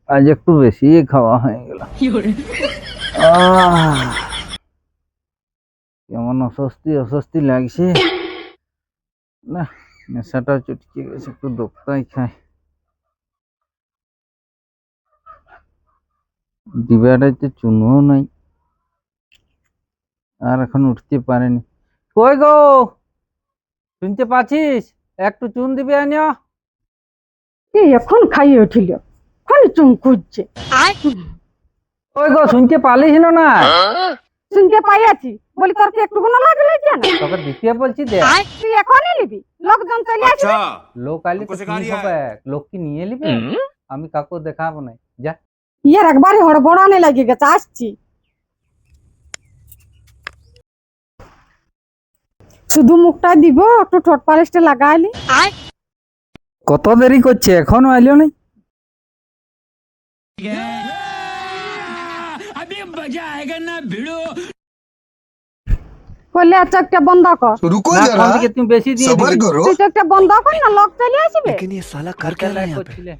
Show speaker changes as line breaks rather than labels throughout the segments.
আজ একটু বেশি খাওয়া হয়ে গেল। কেমন অস্বস্তি অস্বস্তি লাগছে না, নেশাটা চটকে গেছে, একটু দোক্তাই খাই। ডিবাটাতে চুনও নাই, আর এখন উঠতে পারেনি। কই গো, শুনতে পাচ্ছিস? একটু চুন দিবি আনিও।
এই এখন খাইয়ে উঠিল, এখন চুম খুঁজছে।
কই গো, শুনতে পালিস না?
শুনতে পাইয়াছি, বলি তোর কি একটু কোনো লাজ লাগছে না?
তোকে দ্বিতীয় বলছি দে।
তুই এখনই নিবি, লোকজন চলে আসবে।
লোক আইলে তো কি হবে? লোক কি নিয়ে নিবে? আমি কাকু দেখাবো না, যা।
ইয়ার একবারই হড়বড়ানে লাগে গেছে, আসছি। শুধু মুখটা দিব, একটু ঠোঁট পালিশটা লাগাইলি।
কত দেরি করছে, এখনো আইলো নাই?
বললে চোখটা বন্ধ কর।
रुको
না,
जरा
ফোন থেকে তুমি বেশি দিয়ে
सबर
দিবি।
करो।
তুই চোখটা বন্ধ কর না, লোক চলে আসবে।
लेकिन ये साला कर क्या रहा है यहाँ पे?
করছিলে।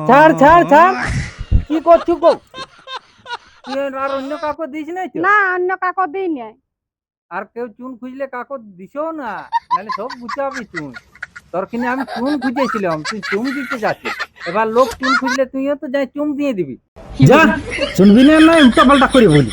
ছাড় ছাড় ছাড়, কি করছো গো? তুই আর অন্য কাকু দিস নাই তো?
না, অন্য কাকো দিই নাই।
আর কেউ চুন খুঁজলে কাকু দিছো না, নাহলে সব গুছাবি চুন। তোর কিনে আমি চুন খুঁজেছিলাম, তুই চুন দিতে যাচ্ছিস। এবার লোক চুন খুঁজলে তুইও তো যাই চুন দিয়ে দিবি। যা, শুনবি না, উল্টা পাল্টা করে বলি।